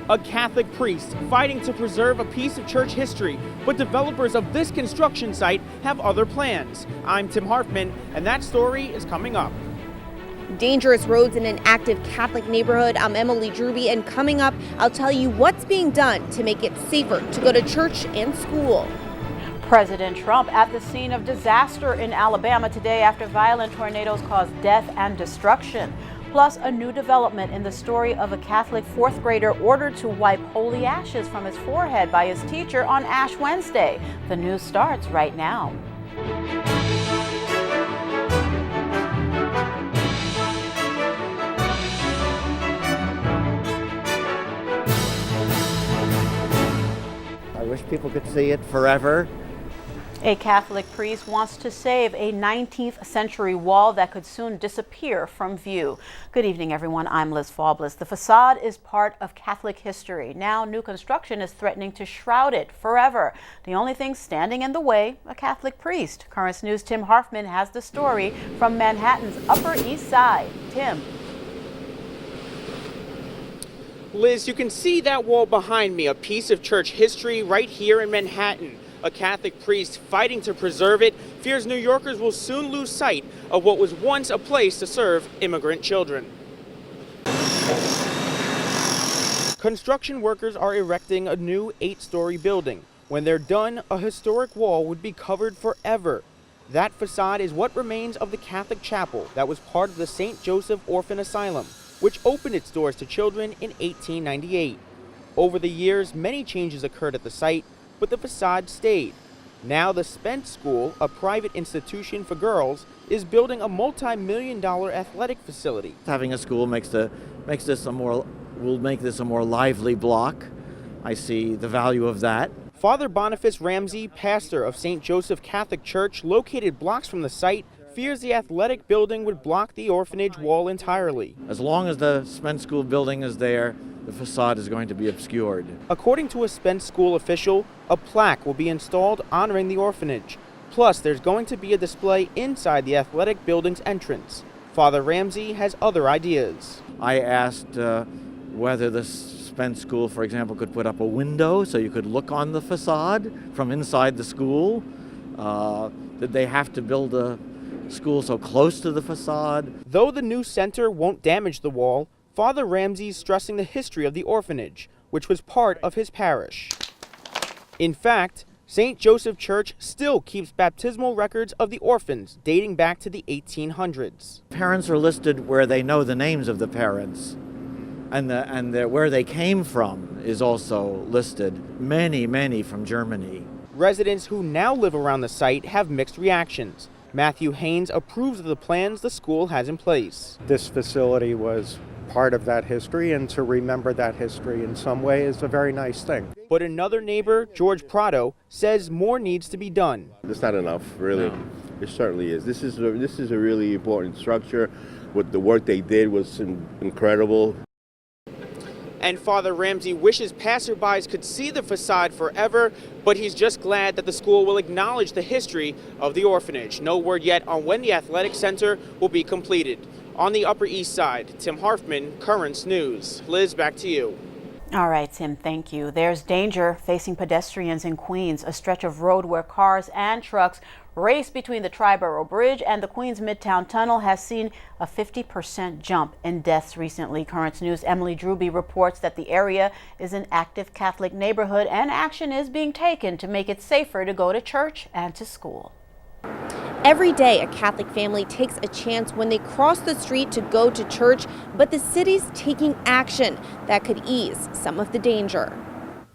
A Catholic priest fighting to preserve a piece of church history, but developers of this construction site have other plans. I'm Tim Harfman, and that story is coming up. Dangerous roads in an active Catholic neighborhood. I'm Emily Druby, and coming up, I'll tell you what's being done to make it safer to go to church and school. President Trump at the scene of disaster in Alabama today after violent tornadoes caused death and destruction. Plus, a new development in the story of a Catholic fourth grader ordered to wipe holy ashes from his forehead by his teacher on Ash Wednesday. The news starts right now. I wish people could see it forever. A Catholic priest wants to save a 19th century wall that could soon disappear from view. Good evening, everyone. I'm Liz Faublas. The facade is part of Catholic history. Now, new construction is threatening to shroud it forever. The only thing standing in the way, a Catholic priest. Currents News' Tim Harfman has the story from Manhattan's Upper East Side. Tim. Liz, you can see that wall behind me, a piece of church history right here in Manhattan. A Catholic priest fighting to preserve it fears New Yorkers will soon lose sight of what was once a place to serve immigrant children. Construction workers are erecting a new 8-story building. When they're done, a historic wall would be covered forever. That facade is what remains of the Catholic chapel that was part of the St. Joseph Orphan Asylum, which opened its doors to children in 1898. Over the years, many changes occurred at the site, but the facade stayed. Now the Spence School, a private institution for girls, is building a multi-million-dollar athletic facility. Having a school will make this a more lively block. I see the value of that. Father Boniface Ramsey, pastor of St. Joseph Catholic Church, located blocks from the site, fears the athletic building would block the orphanage wall entirely. As long as the Spence School building is there, the facade is going to be obscured. According to a Spence School official, a plaque will be installed honoring the orphanage. Plus, there's going to be a display inside the athletic building's entrance. Father Ramsey has other ideas. I asked whether the Spence School, for example, could put up a window so you could look on the facade from inside the school. Did they have to build a school so close to the facade? Though the new center won't damage the wall, Father Ramsey's stressing the history of the orphanage, which was part of his parish. In fact, St. Joseph Church still keeps baptismal records of the orphans dating back to the 1800s. Parents are listed where they know the names of the parents, and where they came from is also listed. Many from Germany. Residents who now live around the site have mixed reactions. Matthew Haynes approves of the plans the school has in place. This facility was part of that history, and to remember that history in some way is a very nice thing. But another neighbor, George Prado, says more needs to be done. It's not enough, really. No. It certainly is. This is a really important structure. What the work they did was incredible. And Father Ramsey wishes passerbys could see the facade forever, but he's just glad that the school will acknowledge the history of the orphanage. No word yet on when the athletic center will be completed. On the Upper East Side, Tim Harfman, Currents News. Liz, back to you. All right, Tim, thank you. There's danger facing pedestrians in Queens, a stretch of road where cars and trucks race between the Triborough Bridge and the Queens Midtown Tunnel has seen a 50% jump in deaths recently. Currents News' Emily Druby reports that the area is an active Catholic neighborhood and action is being taken to make it safer to go to church and to school. Every day, a Catholic family takes a chance when they cross the street to go to church, but the city's taking action that could ease some of the danger.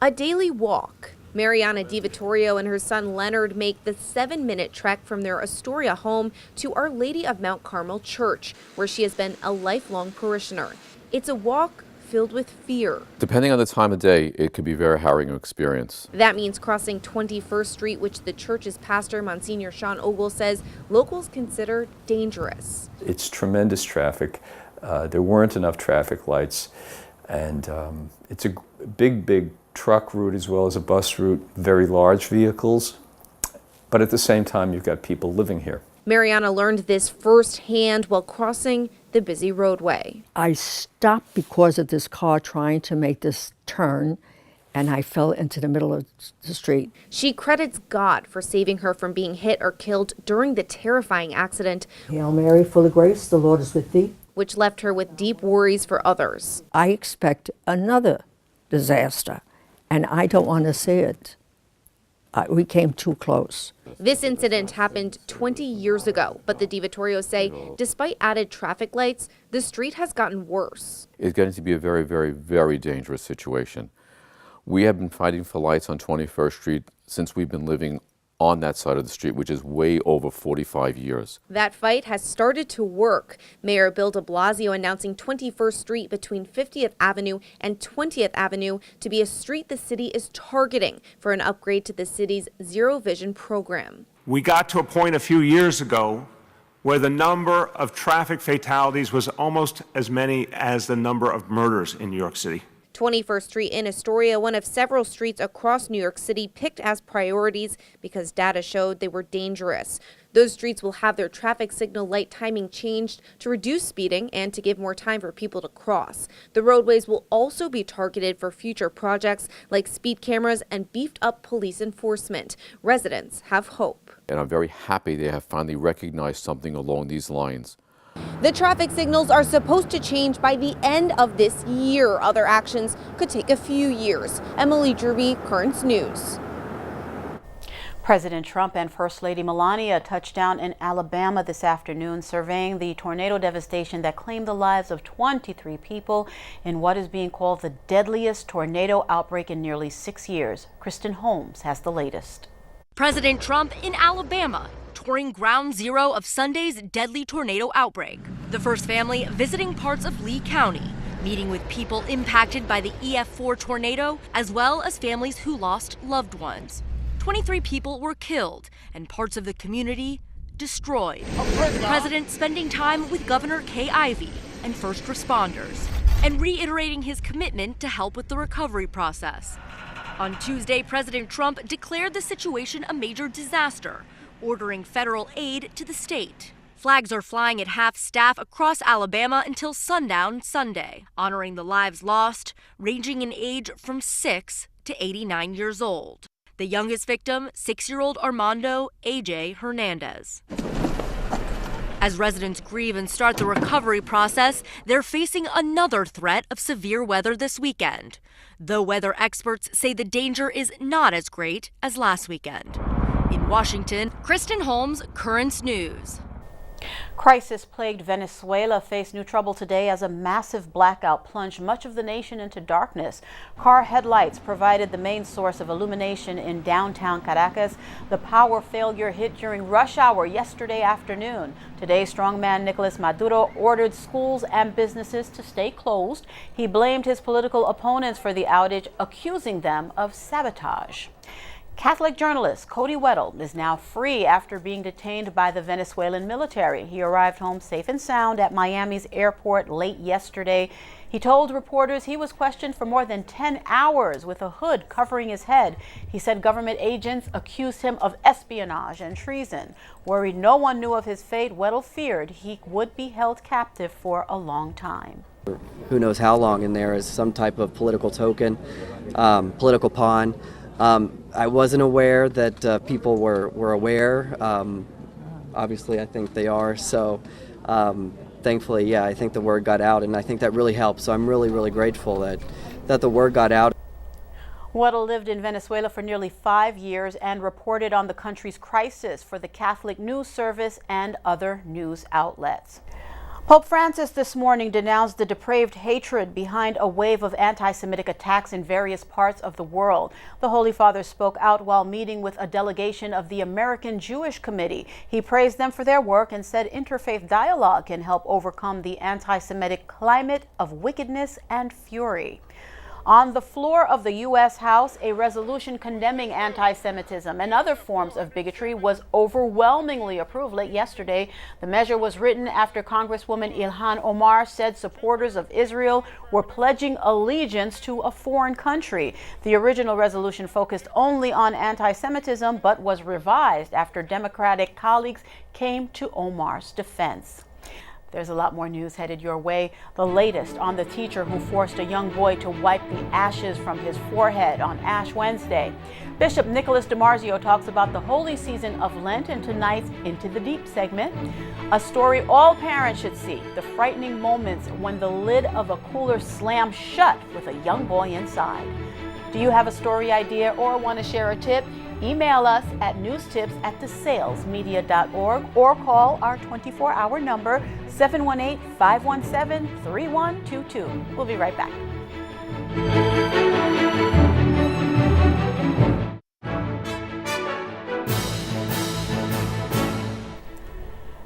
A daily walk. Mariana DiVittorio and her son Leonard make the 7-minute trek from their Astoria home to Our Lady of Mount Carmel Church, where she has been a lifelong parishioner. It's a walk filled with fear. Depending on the time of day, it could be a very harrowing experience. That means crossing 21st Street, which the church's pastor, Monsignor Sean Ogle, says locals consider dangerous. It's tremendous traffic. There weren't enough traffic lights, and it's a big truck route as well as a bus route, very large vehicles, but at the same time you've got people living here. Mariana learned this firsthand while crossing the busy roadway. I stopped because of this car trying to make this turn, and I fell into the middle of the street. She credits God for saving her from being hit or killed during the terrifying accident. Hail Mary, full of grace, the Lord is with thee. Which left her with deep worries for others. I expect another disaster, and I don't want to see it. We came too close. This incident happened 20 years ago, but the DiVittorios say despite added traffic lights, the street has gotten worse. It's getting to be a very, very, very dangerous situation. We have been fighting for lights on 21st Street since we've been living on that side of the street, which is way over 45 years. That fight has started to work. Mayor Bill de Blasio announcing 21st Street between 50th Avenue and 20th Avenue to be a street the city is targeting for an upgrade to the city's Zero Vision program. We got to a point a few years ago where the number of traffic fatalities was almost as many as the number of murders in New York City. 21st Street in Astoria, one of several streets across New York City picked as priorities because data showed they were dangerous. Those streets will have their traffic signal light timing changed to reduce speeding and to give more time for people to cross. The roadways will also be targeted for future projects like speed cameras and beefed up police enforcement. Residents have hope. And I'm very happy they have finally recognized something along these lines. The traffic signals are supposed to change by the end of this year. Other actions could take a few years. Emily Druby, Currents News. President Trump and First Lady Melania touched down in Alabama this afternoon, surveying the tornado devastation that claimed the lives of 23 people in what is being called the deadliest tornado outbreak in nearly 6 years. Kristen Holmes has the latest. President Trump in Alabama, touring ground zero of Sunday's deadly tornado outbreak. The first family visiting parts of Lee County, meeting with people impacted by the EF4 tornado, as well as families who lost loved ones. 23 people were killed and parts of the community destroyed. The president spending time with Governor Kay Ivey and first responders, and reiterating his commitment to help with the recovery process. On Tuesday, President Trump declared the situation a major disaster, ordering federal aid to the state. Flags are flying at half staff across Alabama until sundown Sunday, honoring the lives lost, ranging in age from 6 to 89 years old. The youngest victim, 6-year-old Armando AJ Hernandez. As residents grieve and start the recovery process, they're facing another threat of severe weather this weekend, though weather experts say the danger is not as great as last weekend. In Washington, Kristen Holmes, Currents News. Crisis-plagued Venezuela faced new trouble today as a massive blackout plunged much of the nation into darkness. Car headlights provided the main source of illumination in downtown Caracas. The power failure hit during rush hour yesterday afternoon. Today, strongman Nicolas Maduro ordered schools and businesses to stay closed. He blamed his political opponents for the outage, accusing them of sabotage. Catholic journalist Cody Weddle is now free after being detained by the Venezuelan military. He arrived home safe and sound at Miami's airport late yesterday. He told reporters he was questioned for more than 10 hours with a hood covering his head. He said government agents accused him of espionage and treason. Worried no one knew of his fate, Weddle feared he would be held captive for a long time. Who knows how long, and there is some type of political token, political pawn. I wasn't aware that people were aware. Obviously, I think they are. So, thankfully, yeah, I think the word got out, and I think that really helped. So I'm really, really grateful that the word got out. Weddle lived in Venezuela for nearly 5 years and reported on the country's crisis for the Catholic News Service and other news outlets. Pope Francis this morning denounced the depraved hatred behind a wave of anti-Semitic attacks in various parts of the world. The Holy Father spoke out while meeting with a delegation of the American Jewish Committee. He praised them for their work and said interfaith dialogue can help overcome the anti-Semitic climate of wickedness and fury. On the floor of the U.S. House, a resolution condemning anti-Semitism and other forms of bigotry was overwhelmingly approved late yesterday. The measure was written after Congresswoman Ilhan Omar said supporters of Israel were pledging allegiance to a foreign country. The original resolution focused only on anti-Semitism, but was revised after Democratic colleagues came to Omar's defense. There's a lot more news headed your way. The latest on the teacher who forced a young boy to wipe the ashes from his forehead on Ash Wednesday. Bishop Nicolas DiMarzio talks about the holy season of Lent in tonight's Into the Deep segment. A story all parents should see, the frightening moments when the lid of a cooler slams shut with a young boy inside. Do you have a story idea or want to share a tip? Email us at newstips@thesalesmedia.org or call our 24-hour number 718-517-3122. We'll be right back.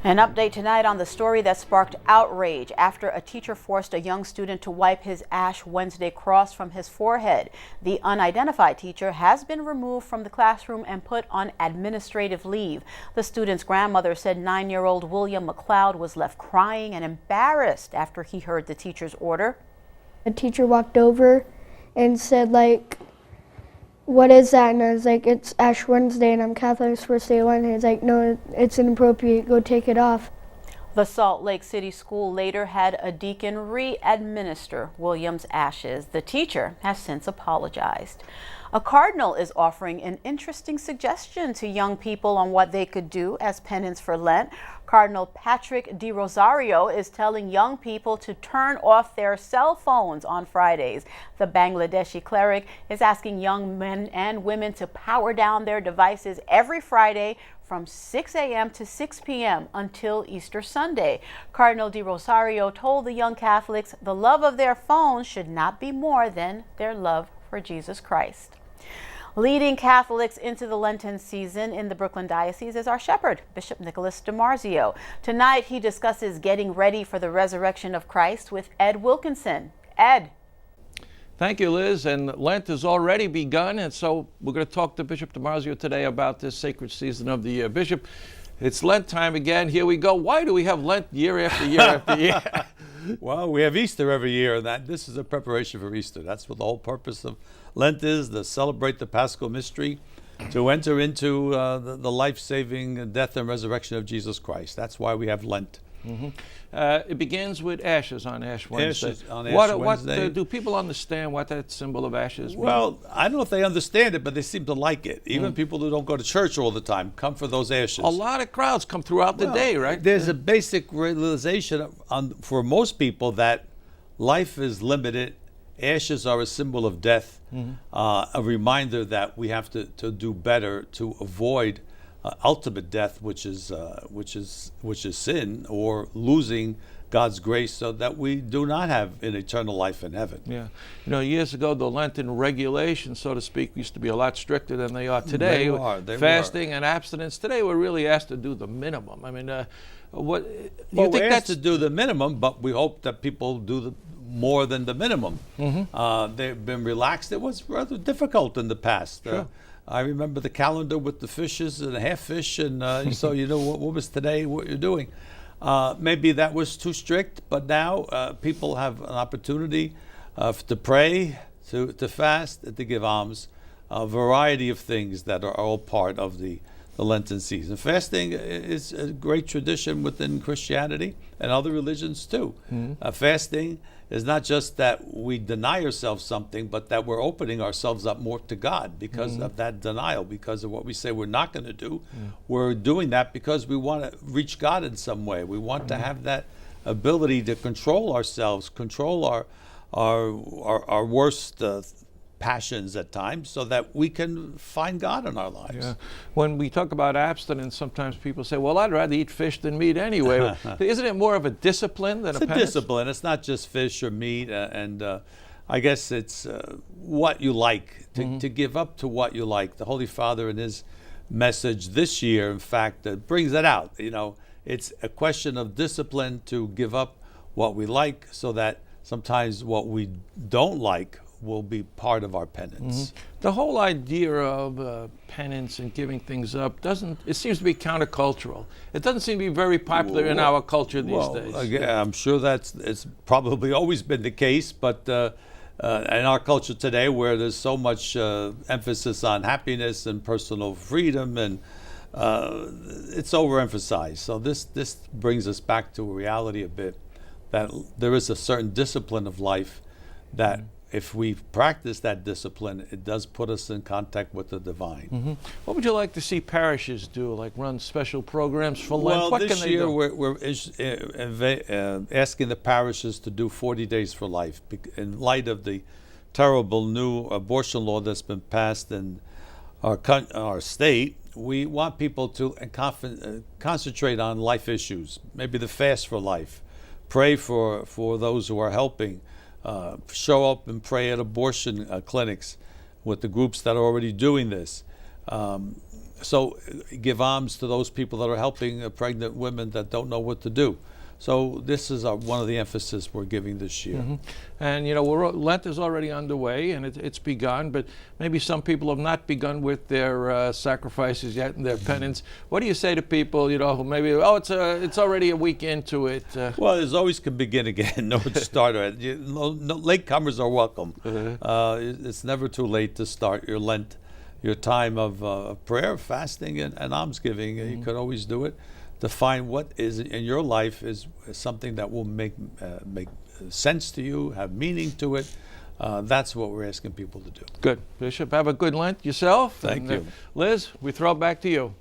An update tonight on the story that sparked outrage after a teacher forced a young student to wipe his Ash Wednesday cross from his forehead. The unidentified teacher has been removed from the classroom and put on administrative leave. The student's grandmother said 9-year-old William McLeod was left crying and embarrassed after he heard the teacher's order. The teacher walked over and said, what is that? And I was like, it's Ash Wednesday and I'm Catholic, it's first day of Lent. And he's like, no, it's inappropriate, go take it off. The Salt Lake City school later had a deacon re-administer William's ashes. The teacher has since apologized. A cardinal is offering an interesting suggestion to young people on what they could do as penance for Lent. Cardinal Patrick DiRosario is telling young people to turn off their cell phones on Fridays. The Bangladeshi cleric is asking young men and women to power down their devices every Friday from 6 a.m. to 6 p.m. until Easter Sunday. Cardinal DiRosario told the young Catholics the love of their phones should not be more than their love for Jesus Christ. Leading Catholics into the Lenten season in the Brooklyn Diocese is our shepherd, Bishop Nicolas DiMarzio. Tonight, he discusses getting ready for the resurrection of Christ with Ed Wilkinson. Ed. Thank you, Liz. And Lent has already begun, and so we're going to talk to Bishop DiMarzio today about this sacred season of the year. Bishop, it's Lent time again. Here we go. Why do we have Lent year after year after year? Well, we have Easter every year, and this is a preparation for Easter. That's what the whole purpose of Lent is, to celebrate the Paschal mystery, to enter into the life-saving death and resurrection of Jesus Christ. That's why we have Lent. Mm-hmm. It begins with ashes on Ash Wednesday. Ashes on Ash Wednesday. Do people understand what that symbol of ashes means? Well, I don't know if they understand it, but they seem to like it. Even people who don't go to church all the time come for those ashes. A lot of crowds come throughout the day, right? There's a basic realization for most people that life is limited. Ashes are a symbol of death, a reminder that we have to do better to avoid ultimate death, which is sin, or losing God's grace, so that we do not have an eternal life in heaven. Yeah, years ago the Lenten regulations, so to speak, used to be a lot stricter than they are today. They fasting and abstinence. Today we're really asked to do the minimum. I mean, what you think we're that's asked to do the minimum, but we hope that people do more than the minimum. They've been relaxed. It was rather difficult in the past. Sure. I remember the calendar with the fishes and a half fish, and so what was today, what you're doing. Maybe that was too strict, but now people have an opportunity to pray, to fast, and to give alms, a variety of things that are all part of the Lenten season. Fasting is a great tradition within Christianity and other religions too. Fasting is not just that we deny ourselves something, but that we're opening ourselves up more to God because of that denial, because of what we say we're not going to do. We're doing that because we want to reach God in some way. We want to have that ability to control ourselves, control our worst passions at times, so that we can find God in our lives. Yeah. When we talk about abstinence, sometimes people say, well, I'd rather eat fish than meat anyway. Isn't it more of a discipline than it's a penance? Discipline. It's not just fish or meat, and I guess it's what you like, to give up to what you like. The Holy Father in his message this year, in fact, brings that out. It's a question of discipline to give up what we like, so that sometimes what we don't like will be part of our penance. The whole idea of penance and giving things up it seems to be countercultural. It doesn't seem to be very popular in our culture these days. Again, I'm sure it's probably always been the case, but in our culture today, where there's so much emphasis on happiness and personal freedom and it's overemphasized. So this brings us back to reality a bit, that there is a certain discipline of life that if we practice that discipline, it does put us in contact with the divine. What would you like to see parishes do, like run special programs for Lent? Well, What this can they year do? we're asking the parishes to do 40 Days for Life in light of the terrible new abortion law that's been passed in our state. We want people to concentrate on life issues, maybe the fast for life, pray for those who are helping, show up and pray at abortion clinics with the groups that are already doing this. So give alms to those people that are helping pregnant women that don't know what to do. So this is one of the emphasis we're giving this year. And you know, Lent is already underway and it's begun, but maybe some people have not begun with their sacrifices yet and their penance. What do you say to people, you know, who maybe, it's already a week into it? Well, there's always can begin again. No starter. No, latecomers are welcome. It's never too late to start your Lent, your time of prayer, fasting, and almsgiving. You could always do it. To find what is in your life is something that will make sense to you, have meaning to it. That's what we're asking people to do. Good. Bishop, have a good Lent yourself. Thank you. Liz, we throw it back to you.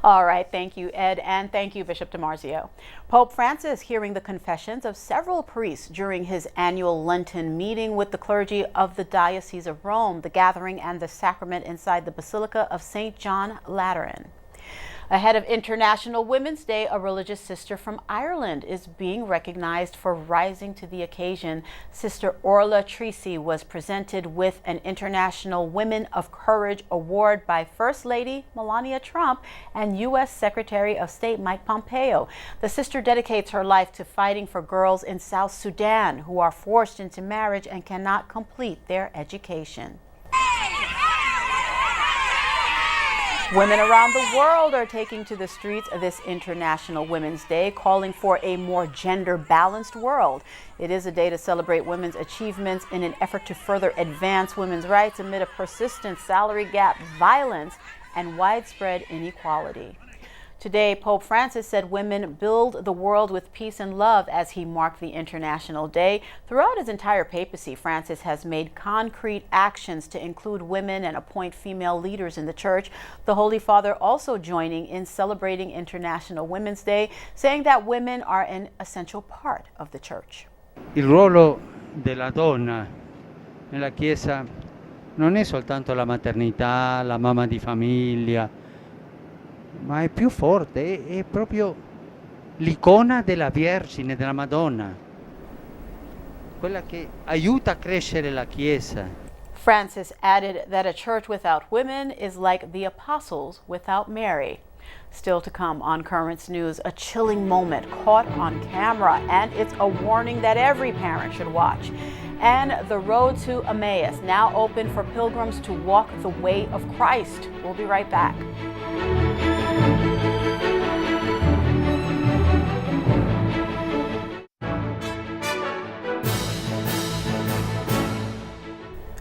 All right, thank you, Ed, and thank you, Bishop DiMarzio. Pope Francis hearing the confessions of several priests during his annual Lenten meeting with the clergy of the Diocese of Rome, the gathering and the sacrament inside the Basilica of St. John Lateran. Ahead of International Women's Day, a religious sister from Ireland is being recognized for rising to the occasion. Sister Orla Treacy was presented with an International Women of Courage Award by First Lady Melania Trump and U.S. Secretary of State Mike Pompeo. The sister dedicates her life to fighting for girls in South Sudan who are forced into marriage and cannot complete their education. Women around the world are taking to the streets this International Women's Day, calling for a more gender-balanced world. It is a day to celebrate women's achievements in an effort to further advance women's rights amid a persistent salary gap, violence, and widespread inequality. Today, Pope Francis said women build the world with peace and love as he marked the International Day. Throughout his entire papacy, Francis has made concrete actions to include women and appoint female leaders in the church. The Holy Father also joining in celebrating International Women's Day, saying that women are an essential part of the church. Il ruolo della donna nella Chiesa non è soltanto la maternità, la mamma di famiglia, ma è più forte, è proprio l'icona della Vergine, della Madonna, quella che aiuta a crescere la Chiesa. Francis added that a church without women is like the apostles without Mary. Still to come on Currents News, a chilling moment caught on camera, and it's a warning that every parent should watch. And the road to Emmaus, now open for pilgrims to walk the way of Christ. We'll be right back.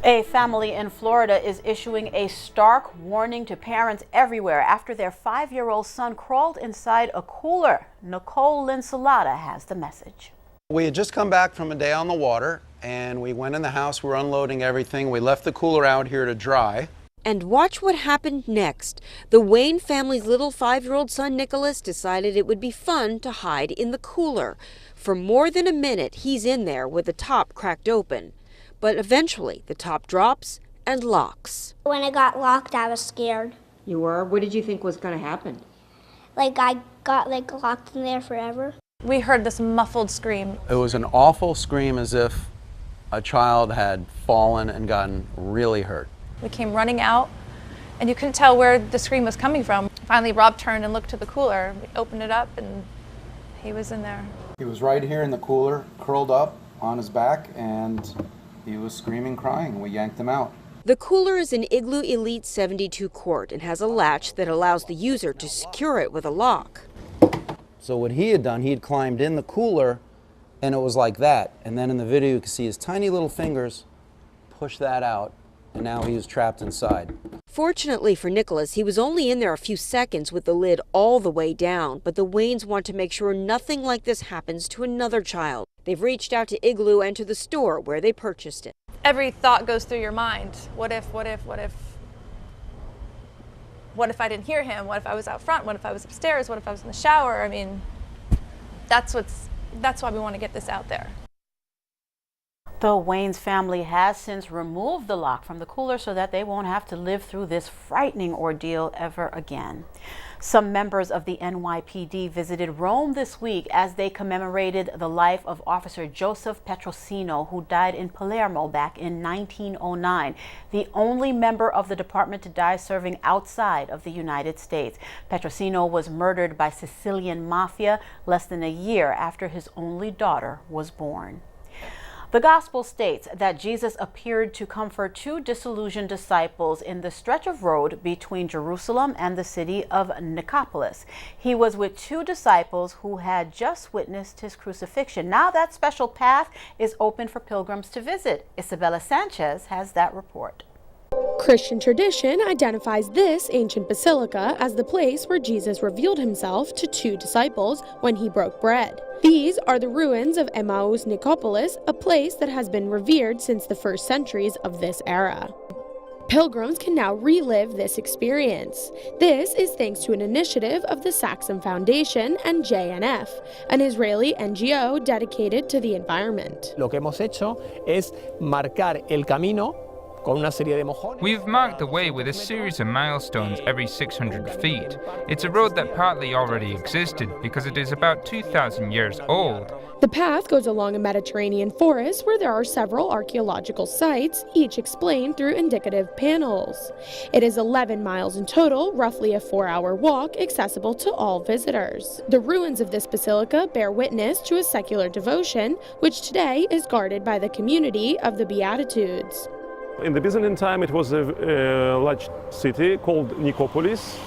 A family in Florida is issuing a stark warning to parents everywhere after their 5-year-old son crawled inside a cooler. Nicole Linsalata has the message. We had just come back from a day on the water, and we went in the house, we were unloading everything. We left the cooler out here to dry. And watch what happened next. The Wayne family's little 5-year-old son, Nicholas, decided it would be fun to hide in the cooler. For more than a minute, he's in there with the top cracked open. But eventually, the top drops and locks. When it got locked, I was scared. You were? What did you think was going to happen? Like, I got locked in there forever. We heard this muffled scream. It was an awful scream, as if a child had fallen and gotten really hurt. We came running out, and you couldn't tell where the scream was coming from. Finally, Rob turned and looked to the cooler. We opened it up, and he was in there. He was right here in the cooler, curled up on his back, and he was screaming, crying. We yanked him out. The cooler is an Igloo Elite 72 quart and has a latch that allows the user to secure it with a lock. So what he had done, he had climbed in the cooler, and it was like that. And then in the video, you can see his tiny little fingers push that out, and now he was trapped inside. Fortunately for Nicholas, he was only in there a few seconds with the lid all the way down, but the Waynes want to make sure nothing like this happens to another child. They've reached out to Igloo and to the store where they purchased it. Every thought goes through your mind. What if I didn't hear him? What if I was out front? What if I was upstairs? What if I was in the shower? I mean, that's why we want to get this out there. The Waynes family has since removed the lock from the cooler so that they won't have to live through this frightening ordeal ever again. Some members of the NYPD visited Rome this week as they commemorated the life of Officer Joseph Petrosino, who died in Palermo back in 1909, the only member of the department to die serving outside of the United States. Petrosino was murdered by Sicilian mafia less than a year after his only daughter was born. The gospel states that Jesus appeared to comfort two disillusioned disciples in the stretch of road between Jerusalem and the city of Nicopolis. He was with two disciples who had just witnessed his crucifixion. Now that special path is open for pilgrims to visit. Isabella Sanchez has that report. Christian tradition identifies this ancient basilica as the place where Jesus revealed himself to two disciples when he broke bread. These are the ruins of Emmaus Nicopolis, a place that has been revered since the first centuries of this era. Pilgrims can now relive this experience. This is thanks to an initiative of the Saxon Foundation and JNF, an Israeli NGO dedicated to the environment. Lo que hemos hecho es marcar el camino. We've marked the way with a series of milestones every 600 feet. It's a road that partly already existed because it is about 2,000 years old. The path goes along a Mediterranean forest where there are several archaeological sites, each explained through indicative panels. It is 11 miles in total, roughly a 4-hour walk, accessible to all visitors. The ruins of this basilica bear witness to a secular devotion, which today is guarded by the community of the Beatitudes. In the Byzantine time, it was a large city called Nicopolis,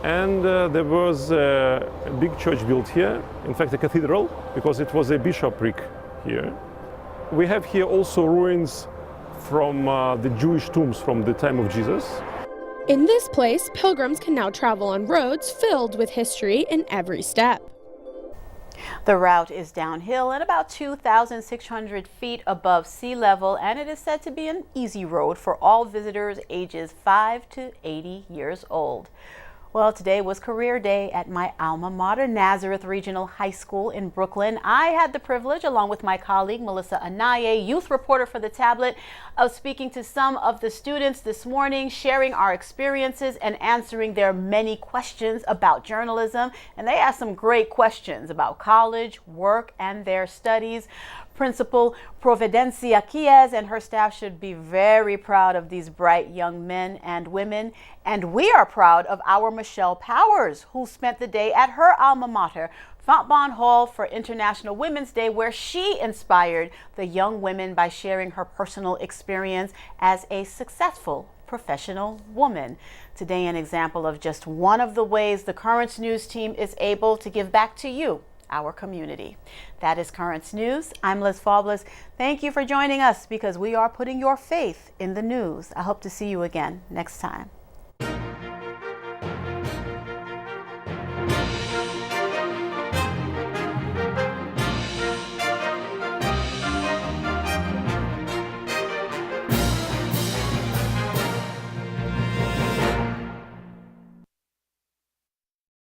and there was a big church built here, in fact a cathedral, because it was a bishopric here. We have here also ruins from the Jewish tombs from the time of Jesus. In this place, pilgrims can now travel on roads filled with history in every step. The route is downhill at about 2,600 feet above sea level, and it is said to be an easy road for all visitors ages 5 to 80 years old. Well, today was career day at my alma mater, Nazareth Regional High School in Brooklyn. I had the privilege, along with my colleague Melissa Anaye, youth reporter for the Tablet, of speaking to some of the students this morning, sharing our experiences and answering their many questions about journalism. And they asked some great questions about college, work, and their studies. Principal Providencia Chies and her staff should be very proud of these bright young men and women. And we are proud of our Michelle Powers, who spent the day at her alma mater, Fontbonne Hall, for International Women's Day, where she inspired the young women by sharing her personal experience as a successful professional woman. Today, an example of just one of the ways the Currents News team is able to give back to you, our community. That is Currents News. I'm Liz Faublas. Thank you for joining us, because we are putting your faith in the news. I hope to see you again next time.